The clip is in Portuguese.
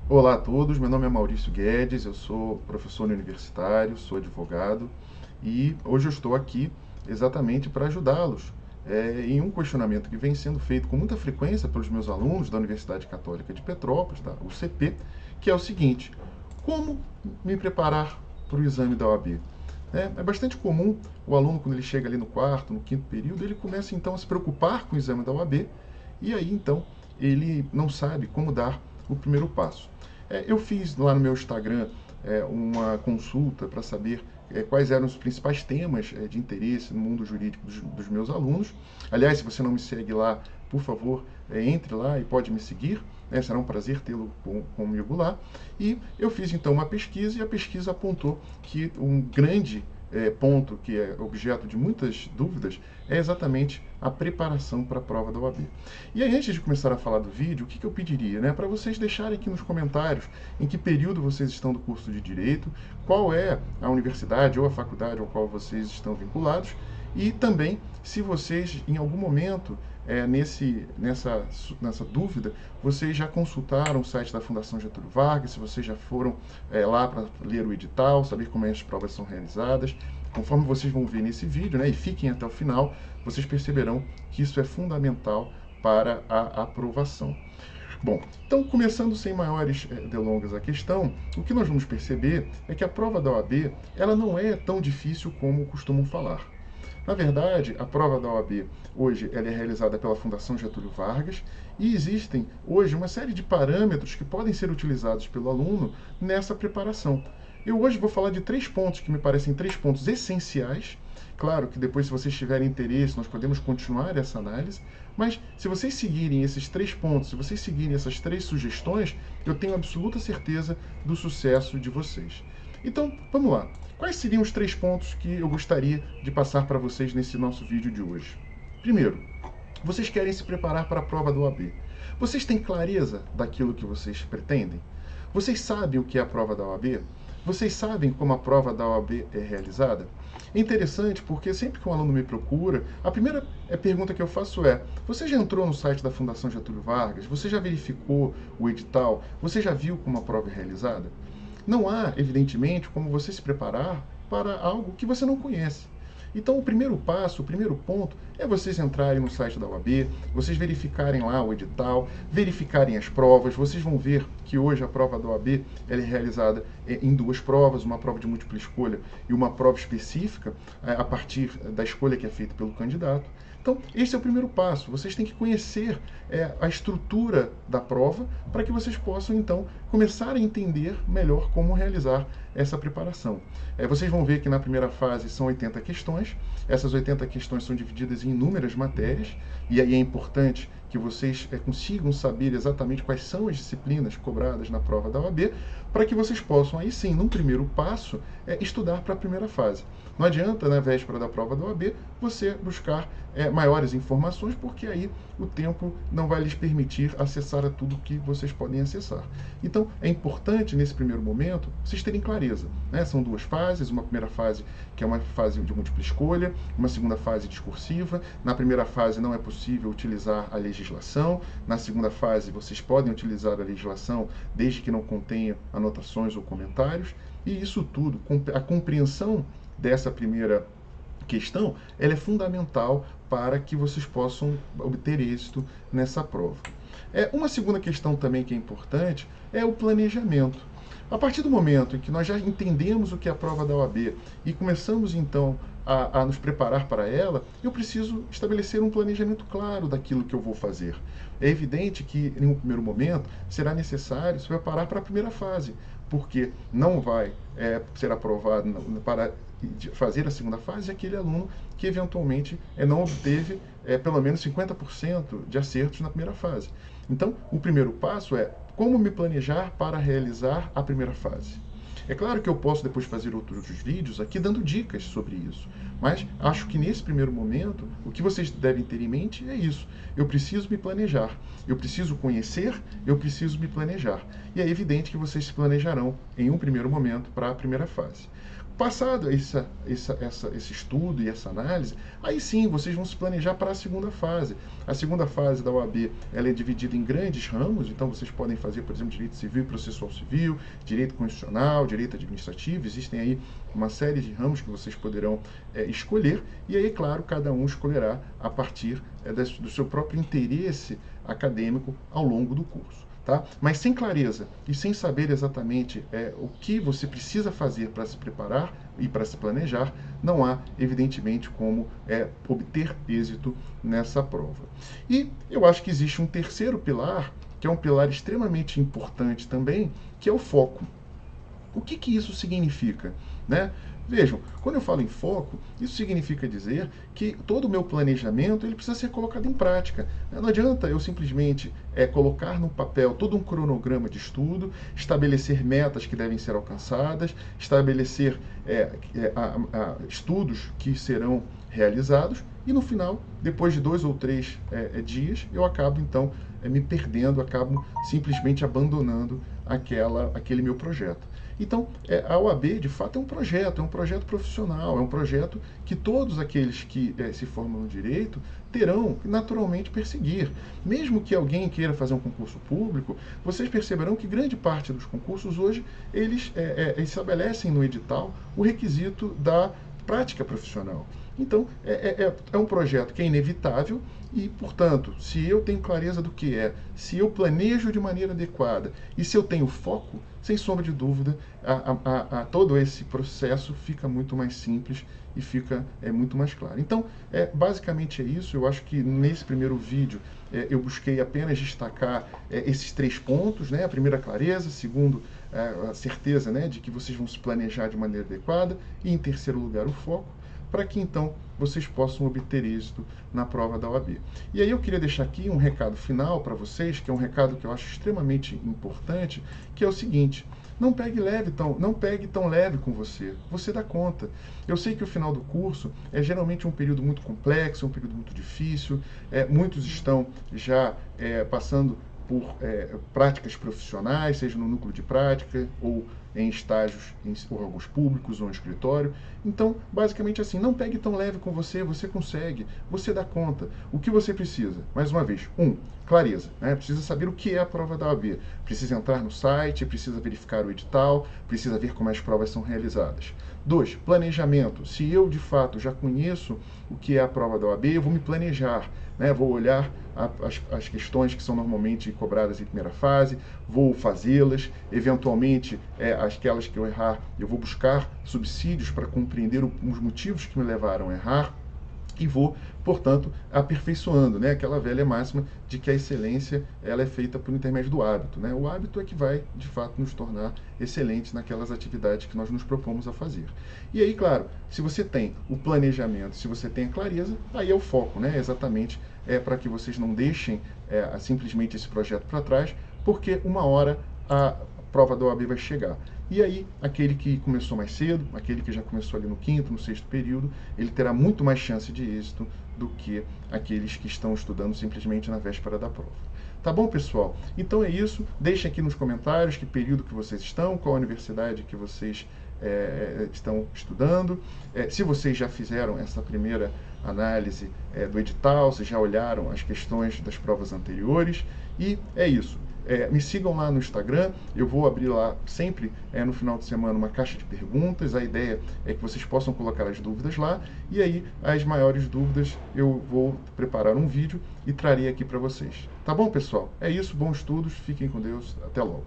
Olá a todos, meu nome é Maurício Guedes, eu sou professor universitário, sou advogado e hoje eu estou aqui exatamente para ajudá-los em um questionamento que vem sendo feito com muita frequência pelos meus alunos da Universidade Católica de Petrópolis, da UCP, que é o seguinte: como me preparar para o exame da OAB? É bastante comum o aluno, quando ele chega ali no quarto, no quinto período, ele começa então a se preocupar com o exame da OAB e aí então ele não sabe como dar o primeiro passo. Eu fiz lá no meu Instagram uma consulta para saber quais eram os principais temas de interesse no mundo jurídico dos meus alunos. Aliás, se você não me segue lá, por favor, entre lá e pode me seguir. Será um prazer tê-lo comigo lá. E eu fiz então uma pesquisa e a pesquisa apontou que um grande ponto que é objeto de muitas dúvidas é exatamente a preparação para a prova da OAB. E aí, antes de começar a falar do vídeo, o que eu pediria? Para vocês deixarem aqui nos comentários em que período vocês estão do curso de Direito, qual é a universidade ou a faculdade ao qual vocês estão vinculados e também se vocês, em algum momento, nessa dúvida, vocês já consultaram o site da Fundação Getúlio Vargas, se vocês já foram lá para ler o edital, saber como as provas são realizadas. Conforme vocês vão ver nesse vídeo, e fiquem até o final, vocês perceberão que isso é fundamental para a aprovação. Bom, então começando sem maiores delongas a questão, o que nós vamos perceber é que a prova da OAB ela não é tão difícil como costumam falar. Na verdade, a prova da OAB hoje ela é realizada pela Fundação Getúlio Vargas e existem hoje uma série de parâmetros que podem ser utilizados pelo aluno nessa preparação. Eu hoje vou falar de 3 pontos que me parecem 3 pontos essenciais. Claro que depois, se vocês tiverem interesse, nós podemos continuar essa análise, mas se vocês seguirem esses 3 pontos, se vocês seguirem essas 3 sugestões, eu tenho absoluta certeza do sucesso de vocês. Então, vamos lá. Quais seriam os 3 pontos que eu gostaria de passar para vocês nesse nosso vídeo de hoje? Primeiro, vocês querem se preparar para a prova do OAB. Vocês têm clareza daquilo que vocês pretendem? Vocês sabem o que é a prova da OAB? Vocês sabem como a prova da OAB é realizada? É interessante porque sempre que um aluno me procura, a primeira pergunta que eu faço é: você já entrou no site da Fundação Getúlio Vargas? Você já verificou o edital? Você já viu como a prova é realizada? Não há, evidentemente, como você se preparar para algo que você não conhece. Então, o primeiro passo, o primeiro ponto, é vocês entrarem no site da UAB, vocês verificarem lá o edital, verificarem as provas. Vocês vão ver que hoje a prova da UAB ela é realizada em 2 provas, uma prova de múltipla escolha e uma prova específica a partir da escolha que é feita pelo candidato. Então, esse é o primeiro passo. Vocês têm que conhecer a estrutura da prova para que vocês possam, então, começar a entender melhor como realizar essa preparação. Vocês vão ver que na primeira fase são 80 questões. Essas 80 questões são divididas em inúmeras matérias, e aí é importante que vocês consigam saber exatamente quais são as disciplinas cobradas na prova da OAB, para que vocês possam, aí sim, num primeiro passo, estudar para a primeira fase. Não adianta, na véspera da prova da OAB, você buscar maiores informações, porque aí o tempo não vai lhes permitir acessar a tudo que vocês podem acessar. Então, é importante, nesse primeiro momento, vocês terem clareza. São 2 fases, uma primeira fase que é uma fase de múltipla escolha, uma segunda fase discursiva. Na primeira fase não é possível utilizar a legislação, na segunda fase vocês podem utilizar a legislação desde que não contenha anotações ou comentários, e isso tudo, a compreensão dessa primeira questão, ela é fundamental para que vocês possam obter êxito nessa prova. Uma segunda questão também que é importante é o planejamento. A partir do momento em que nós já entendemos o que é a prova da OAB e começamos então a nos preparar para ela, eu preciso estabelecer um planejamento claro daquilo que eu vou fazer. É evidente que, em um primeiro momento, será necessário se preparar para a primeira fase, porque não vai ser aprovado para fazer a segunda fase aquele aluno que eventualmente não obteve pelo menos 50% de acertos na primeira fase. Então, o primeiro passo é como me planejar para realizar a primeira fase. É claro que eu posso depois fazer outros vídeos aqui dando dicas sobre isso, mas acho que nesse primeiro momento, o que vocês devem ter em mente é isso. Eu preciso me planejar, eu preciso conhecer, eu preciso me planejar. E é evidente que vocês se planejarão em um primeiro momento para a primeira fase. Passado esse estudo e essa análise, aí sim vocês vão se planejar para a segunda fase. A segunda fase da OAB ela é dividida em grandes ramos, então vocês podem fazer, por exemplo, direito civil e processual civil, direito constitucional, direito administrativo, existem aí uma série de ramos que vocês poderão escolher, e aí, claro, cada um escolherá a partir do seu próprio interesse acadêmico ao longo do curso. Tá? Mas sem clareza e sem saber exatamente o que você precisa fazer para se preparar e para se planejar, não há, evidentemente, como obter êxito nessa prova. E eu acho que existe um terceiro pilar, que é um pilar extremamente importante também, que é o foco. O que isso significa, né? Vejam, quando eu falo em foco, isso significa dizer que todo o meu planejamento ele precisa ser colocado em prática. Não adianta eu simplesmente colocar no papel todo um cronograma de estudo, estabelecer metas que devem ser alcançadas, estabelecer estudos que serão realizados e no final, depois de 2 ou 3 dias, eu acabo então me perdendo, acabo simplesmente abandonando aquele meu projeto. Então, a OAB, de fato, é um projeto profissional, é um projeto que todos aqueles que se formam no direito terão que naturalmente perseguir. Mesmo que alguém queira fazer um concurso público, vocês perceberão que grande parte dos concursos hoje, eles estabelecem no edital o requisito da prática profissional. Então, é um projeto que é inevitável e, portanto, se eu tenho clareza do que se eu planejo de maneira adequada e se eu tenho foco, sem sombra de dúvida, todo esse processo fica muito mais simples e fica muito mais claro. Então, basicamente é isso. Eu acho que nesse primeiro vídeo eu busquei apenas destacar esses 3 pontos, né? A primeira, clareza; segundo, a certeza, né, de que vocês vão se planejar de maneira adequada e, em terceiro lugar, o foco, para que então vocês possam obter êxito na prova da OAB. E aí eu queria deixar aqui um recado final para vocês, que é um recado que eu acho extremamente importante, que é o seguinte: não pegue tão leve com você. Você dá conta. Eu sei que o final do curso é geralmente um período muito complexo, um período muito difícil. Muitos estão já passando por práticas profissionais, seja no núcleo de prática ou em estágios em órgãos públicos ou em escritório. Então, basicamente assim, não pegue tão leve com você, você consegue, você dá conta. O que você precisa? Mais uma vez, clareza, né? Precisa saber o que é a prova da OAB, precisa entrar no site, precisa verificar o edital, precisa ver como as provas são realizadas. 2, planejamento. Se eu, de fato, já conheço o que é a prova da OAB, eu vou me planejar, né? Vou olhar as questões que são normalmente cobradas em primeira fase, vou fazê-las, eventualmente, aquelas que eu errar, eu vou buscar subsídios para compreender os motivos que me levaram a errar, e vou, portanto, aperfeiçoando, né? Aquela velha máxima de que a excelência ela é feita por intermédio do hábito, né? O hábito é que vai, de fato, nos tornar excelentes naquelas atividades que nós nos propomos a fazer. E aí, claro, se você tem o planejamento, se você tem a clareza, aí é o foco, né? Exatamente para que vocês não deixem simplesmente esse projeto para trás, porque uma hora a prova da OAB vai chegar. E aí, aquele que começou mais cedo, aquele que já começou ali no 5º, no 6º período, ele terá muito mais chance de êxito do que aqueles que estão estudando simplesmente na véspera da prova. Tá bom, pessoal? Então é isso. Deixem aqui nos comentários que período que vocês estão, qual universidade que vocês estão estudando. Se vocês já fizeram essa primeira análise do edital, se já olharam as questões das provas anteriores. E é isso. Me sigam lá no Instagram, eu vou abrir lá sempre no final de semana uma caixa de perguntas. A ideia é que vocês possam colocar as dúvidas lá, e aí as maiores dúvidas eu vou preparar um vídeo e trarei aqui para vocês. Tá bom, pessoal? É isso, bons estudos, fiquem com Deus, até logo.